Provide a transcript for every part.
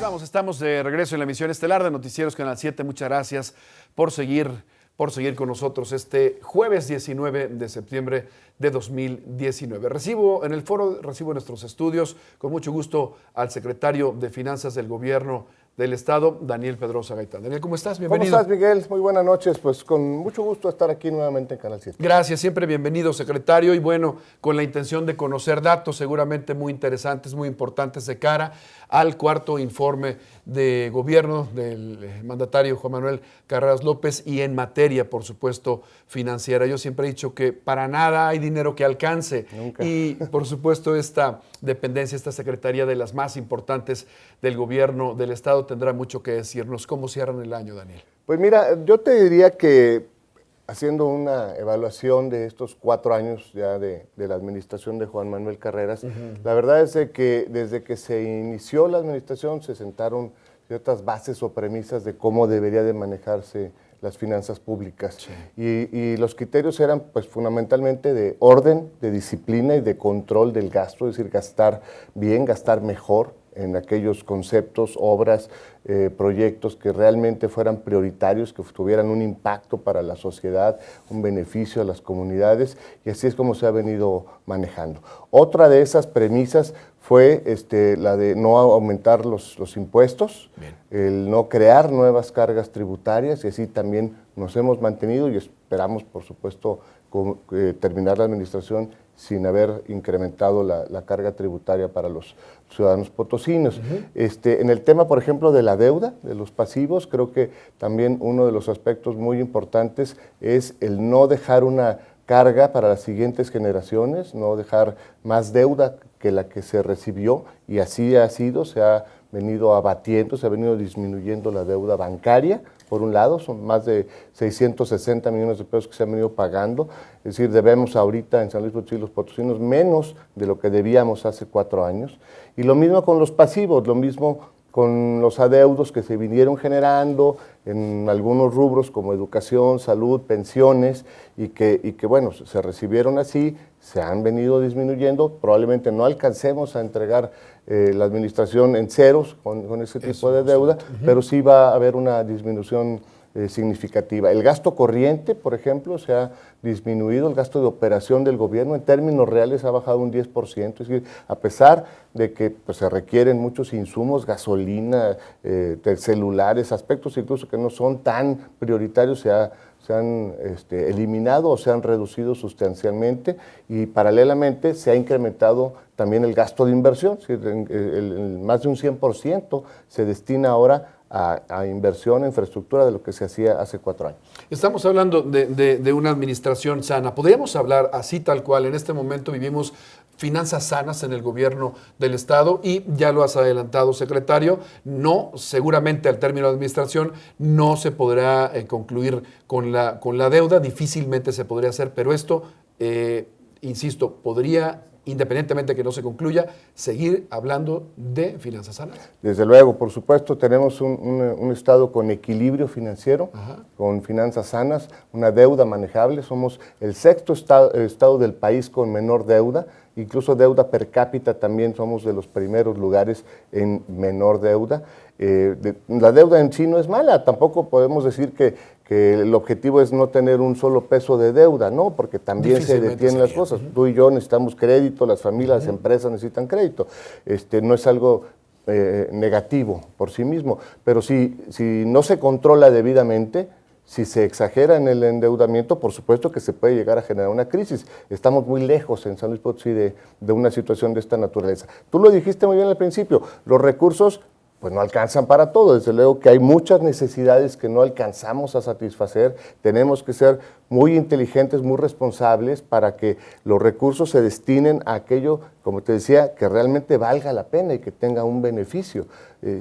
vamos, estamos de regreso en la emisión estelar de Noticieros Canal 7. Muchas gracias por seguir con nosotros este jueves 19 de septiembre de 2019. Recibo en nuestros estudios con mucho gusto al secretario de Finanzas del Gobierno del Estado, Daniel Pedrosa Gaitán. Daniel, ¿cómo estás? Bienvenido. ¿Cómo estás, Miguel? Muy buenas noches. Pues con mucho gusto estar aquí nuevamente en Canal 7. Gracias, siempre bienvenido, secretario. Y bueno, con la intención de conocer datos seguramente muy interesantes, muy importantes de cara al cuarto informe de gobierno del mandatario Juan Manuel Carreras López y en materia, por supuesto, financiera. Yo siempre he dicho que para nada hay dinero que alcance. Nunca. Y, por supuesto, esta dependencia, esta secretaría de las más importantes del gobierno del Estado tendrá mucho que decirnos. ¿Cómo cierran el año, Daniel? Pues mira, yo te diría que haciendo una evaluación de estos 4 años ya de la administración de Juan Manuel Carreras, la verdad es que desde que se inició la administración se sentaron ciertas bases o premisas de cómo debería de manejarse las finanzas públicas. Sí. Y los criterios eran pues fundamentalmente de orden, de disciplina y de control del gasto, es decir, gastar bien, gastar mejor en aquellos conceptos, obras, proyectos que realmente fueran prioritarios, que tuvieran un impacto para la sociedad, un beneficio a las comunidades, y así es como se ha venido manejando. Otra de esas premisas fue la de no aumentar los impuestos, Bien. el no crear nuevas cargas tributarias, y así también nos hemos mantenido y esperamos, por supuesto, terminar la administración sin haber incrementado la carga tributaria para los ciudadanos potosinos. En el tema, por ejemplo, de la deuda, de los pasivos, creo que también uno de los aspectos muy importantes es el no dejar una carga para las siguientes generaciones, no dejar más deuda que la que se recibió, y así ha sido, se ha venido abatiendo, se ha venido disminuyendo la deuda bancaria. Por un lado, son más de 660 millones de pesos que se han venido pagando, es decir, debemos ahorita en San Luis Potosí los potosinos menos de lo que debíamos hace 4 años. Y lo mismo con los pasivos, lo mismo con los adeudos que se vinieron generando en algunos rubros como educación, salud, pensiones, y que bueno, se recibieron así, se han venido disminuyendo, probablemente no alcancemos a entregar la administración en ceros con ese tipo de deuda, pero sí va a haber una disminución significativa. El gasto corriente, por ejemplo, se ha disminuido, el gasto de operación del gobierno en términos reales ha bajado un 10%, es decir, a pesar de que pues, se requieren muchos insumos, gasolina, celulares, aspectos incluso que no son tan prioritarios, se han eliminado o se han reducido sustancialmente, y paralelamente se ha incrementado también el gasto de inversión, es decir, más de un 100% se destina ahora a inversión en infraestructura de lo que se hacía hace 4 años. Estamos hablando de una administración sana. ¿Podríamos hablar así tal cual? En este momento vivimos finanzas sanas en el gobierno del Estado y ya lo has adelantado, secretario, no, seguramente al término de administración no se podrá concluir con la deuda, difícilmente se podría hacer, pero esto, insisto, podría, independientemente de que no se concluya, seguir hablando de finanzas sanas. Desde luego, por supuesto, tenemos un Estado con equilibrio financiero, con finanzas sanas, una deuda manejable. Somos el 6º estado del país con menor deuda, incluso deuda per cápita también somos de los primeros lugares en menor deuda. La deuda en sí no es mala, tampoco podemos decir que el objetivo es no tener un solo peso de deuda, ¿no? Porque también se detienen las cosas. Tú y yo necesitamos crédito, las familias, las empresas necesitan crédito. No es algo negativo por sí mismo, pero si no se controla debidamente, si se exagera en el endeudamiento, por supuesto que se puede llegar a generar una crisis. Estamos muy lejos en San Luis Potosí de una situación de esta naturaleza. Tú lo dijiste muy bien al principio, los recursos pues no alcanzan para todo. Desde luego que hay muchas necesidades que no alcanzamos a satisfacer. Tenemos que ser muy inteligentes, muy responsables para que los recursos se destinen a aquello, como te decía, que realmente valga la pena y que tenga un beneficio.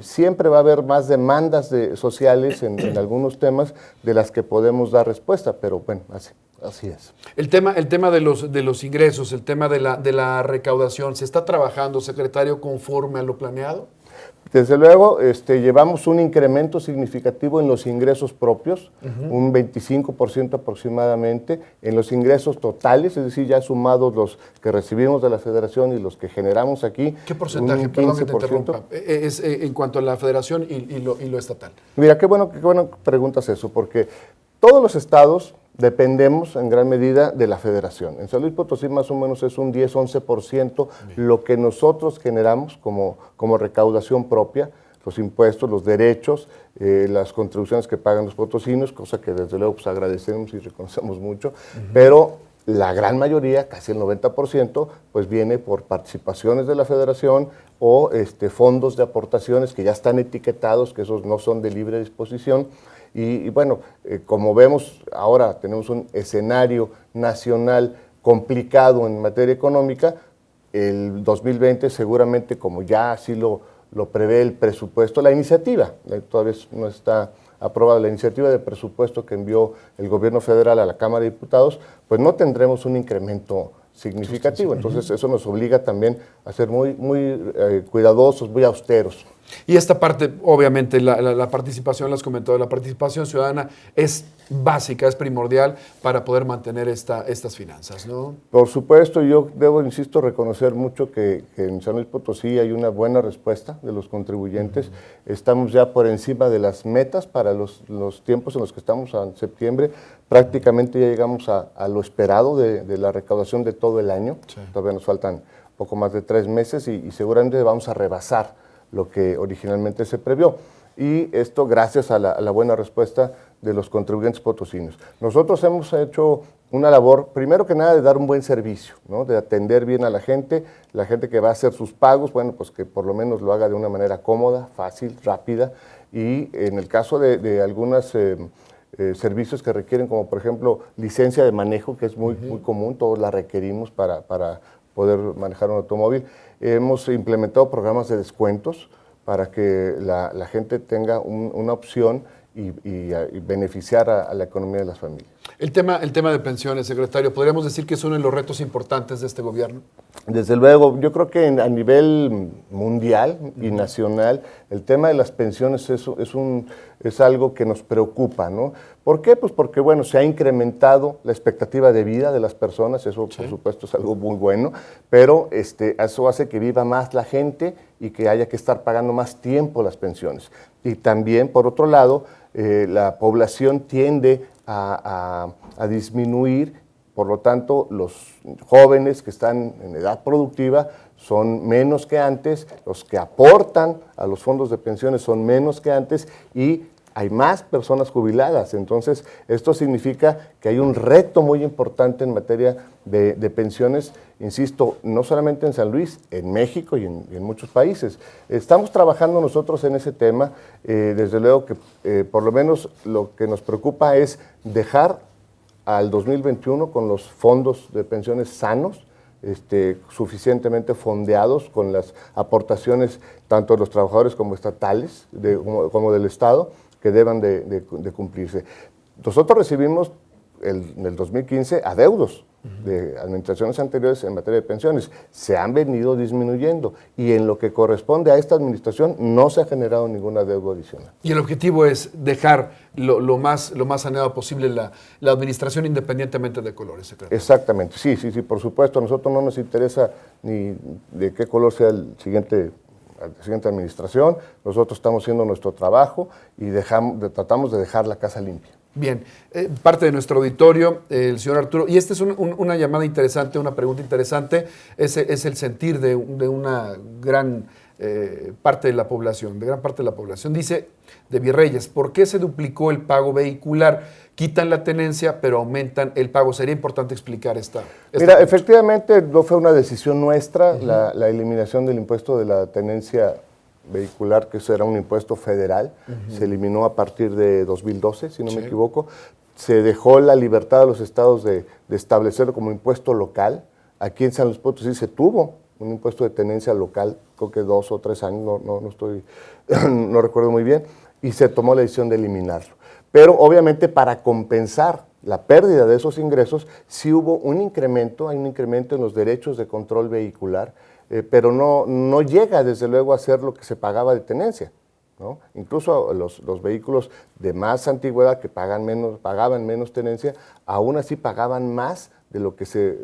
Siempre va a haber más demandas sociales en algunos temas de las que podemos dar respuesta, pero bueno, así es. El tema de los ingresos, el tema de la recaudación, ¿se está trabajando, secretario, conforme a lo planeado? Desde luego, llevamos un incremento significativo en los ingresos propios, un 25% aproximadamente, en los ingresos totales, es decir, ya sumados los que recibimos de la Federación y los que generamos aquí. ¿Qué porcentaje? Perdón que te interrumpa. Es en cuanto a la Federación y lo estatal. Mira, qué bueno que preguntas eso, porque todos los estados dependemos en gran medida de la Federación. En San Luis Potosí más o menos es un 10-11% lo que nosotros generamos como recaudación propia, los impuestos, los derechos, las contribuciones que pagan los potosinos, cosa que desde luego pues, agradecemos y reconocemos mucho, pero la gran mayoría, casi el 90%, pues viene por participaciones de la Federación o fondos de aportaciones que ya están etiquetados, que esos no son de libre disposición. Y bueno, como vemos, ahora tenemos un escenario nacional complicado en materia económica. El 2020 seguramente, como ya así lo prevé el presupuesto, la iniciativa, todavía no está aprobada, la iniciativa de presupuesto que envió el gobierno federal a la Cámara de Diputados, pues no tendremos un incremento significativo. Entonces eso nos obliga también a ser muy cuidadosos, muy austeros. Y esta parte, obviamente, la participación, las comentó, la participación ciudadana es básica, es primordial para poder mantener estas finanzas, ¿no? Por supuesto, yo debo, insisto, reconocer mucho que en San Luis Potosí hay una buena respuesta de los contribuyentes. Estamos ya por encima de las metas para los tiempos en los que estamos en septiembre. Prácticamente ya llegamos a lo esperado de la recaudación de todo el año. Sí. Todavía nos faltan poco más de 3 meses y seguramente vamos a rebasar lo que originalmente se previó. Y esto gracias a la buena respuesta de los contribuyentes potosinos. Nosotros hemos hecho una labor, primero que nada, de dar un buen servicio, ¿no? De atender bien a la gente que va a hacer sus pagos, bueno, pues que por lo menos lo haga de una manera cómoda, fácil, rápida, y en el caso de algunos servicios que requieren, como por ejemplo licencia de manejo, que es muy común, todos la requerimos para poder manejar un automóvil. Hemos implementado programas de descuentos para que la gente tenga una opción y beneficiar a la economía de las familias. El tema de pensiones, secretario, ¿podríamos decir que es uno de los retos importantes de este gobierno? Desde luego, yo creo que a nivel mundial y nacional, el tema de las pensiones es algo que nos preocupa, ¿no? ¿Por qué? Pues porque, bueno, se ha incrementado la expectativa de vida de las personas, eso por supuesto es algo muy bueno, pero eso hace que viva más la gente y que haya que estar pagando más tiempo las pensiones. Y también, por otro lado, la población tiende a disminuir, por lo tanto, los jóvenes que están en edad productiva son menos que antes, los que aportan a los fondos de pensiones son menos que antes y hay más personas jubiladas. Entonces, esto significa que hay un reto muy importante en materia de pensiones, insisto, no solamente en San Luis, en México y en muchos países. Estamos trabajando nosotros en ese tema, desde luego que por lo menos lo que nos preocupa es dejar al 2021 con los fondos de pensiones sanos, suficientemente fondeados con las aportaciones tanto de los trabajadores como estatales, como del Estado, que deban de cumplirse. Nosotros recibimos en el 2015 adeudos de administraciones anteriores en materia de pensiones. Se han venido disminuyendo y en lo que corresponde a esta administración no se ha generado ningún adeudo adicional. Y el objetivo es dejar lo más saneado posible la administración independientemente de colores, secretario. Exactamente, sí, por supuesto. A nosotros no nos interesa ni de qué color sea la siguiente administración. Nosotros estamos haciendo nuestro trabajo y tratamos de dejar la casa limpia. Bien, parte de nuestro auditorio, el señor Arturo, y esta es una llamada interesante, una pregunta interesante, es el sentir de una gran parte de la población, Dice, de Virreyes, ¿por qué se duplicó el pago vehicular? Quitan la tenencia, pero aumentan el pago. Sería importante explicar esta Mira, efectivamente no fue una decisión nuestra, la eliminación del impuesto de la tenencia vehicular, que eso era un impuesto federal, se eliminó a partir de 2012, si no me equivoco. Se dejó la libertad a los estados de establecerlo como impuesto local. Aquí en San Luis Potosí se tuvo un impuesto de tenencia local, creo que 2 o 3 años, no recuerdo muy bien, y se tomó la decisión de eliminarlo. Pero obviamente para compensar la pérdida de esos ingresos, sí hubo hay un incremento en los derechos de control vehicular. pero no llega desde luego a ser lo que se pagaba de tenencia, ¿no? Incluso los vehículos de más antigüedad que pagaban menos tenencia, aún así pagaban más de lo que se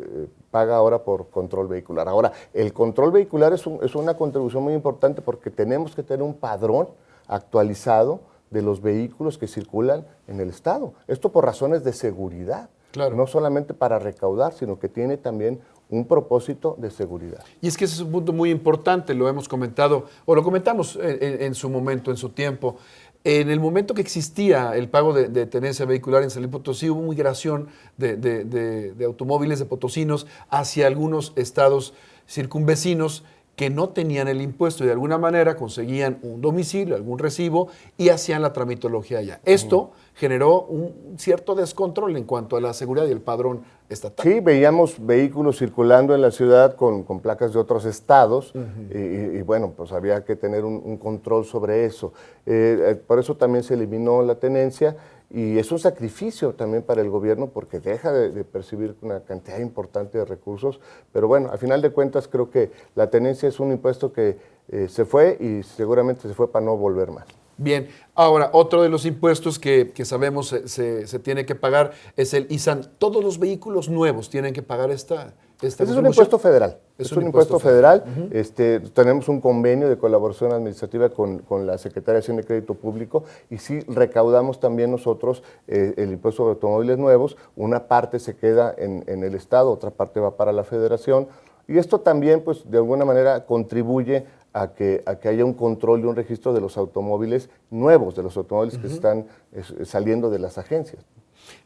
paga ahora por control vehicular. Ahora, el control vehicular es una contribución muy importante porque tenemos que tener un padrón actualizado de los vehículos que circulan en el Estado. Esto por razones de seguridad, claro. No solamente para recaudar, sino que tiene también un propósito de seguridad. Y es que ese es un punto muy importante, lo hemos comentado, o lo comentamos en su momento, en su tiempo. En el momento que existía el pago de tenencia vehicular en San Luis Potosí, hubo migración de automóviles de potosinos hacia algunos estados circunvecinos que no tenían el impuesto y de alguna manera conseguían un domicilio, algún recibo y hacían la tramitología allá. Esto generó un cierto descontrol en cuanto a la seguridad y el padrón estatal. Sí, veíamos vehículos circulando en la ciudad con placas de otros estados y bueno, pues había que tener un control sobre eso. Por eso también se eliminó la tenencia. Y es un sacrificio también para el gobierno porque deja de percibir una cantidad importante de recursos. Pero bueno, a final de cuentas creo que la tenencia es un impuesto que se fue y seguramente se fue para no volver más. Bien, ahora otro de los impuestos que sabemos se tiene que pagar es el ISAN. Todos los vehículos nuevos tienen que pagar esta Ese es un impuesto federal. Es un impuesto federal. Tenemos un convenio de colaboración administrativa con la Secretaría de Hacienda y Crédito Público y sí recaudamos también nosotros el impuesto de automóviles nuevos. Una parte se queda en el Estado, otra parte va para la Federación. Y esto también, pues, de alguna manera contribuye a que haya un control y un registro de los automóviles nuevos, de los automóviles que están saliendo de las agencias.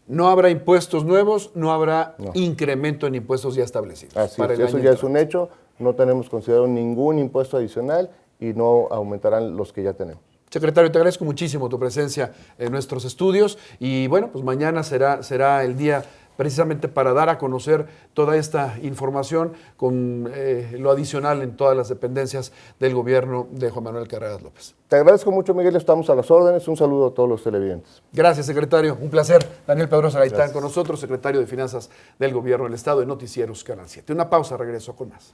No habrá impuestos nuevos, no habrá incremento en impuestos ya establecidos. Así es, eso ya es un hecho, no tenemos considerado ningún impuesto adicional y no aumentarán los que ya tenemos. Secretario, te agradezco muchísimo tu presencia en nuestros estudios y bueno, pues mañana será el día precisamente para dar a conocer toda esta información con lo adicional en todas las dependencias del gobierno de Juan Manuel Carreras López. Te agradezco mucho, Miguel, estamos a las órdenes. Un saludo a todos los televidentes. Gracias, secretario. Un placer. Daniel Pedrosa Gaitán con nosotros, secretario de Finanzas del Gobierno del Estado de Noticieros Canal 7. Una pausa, regreso con más.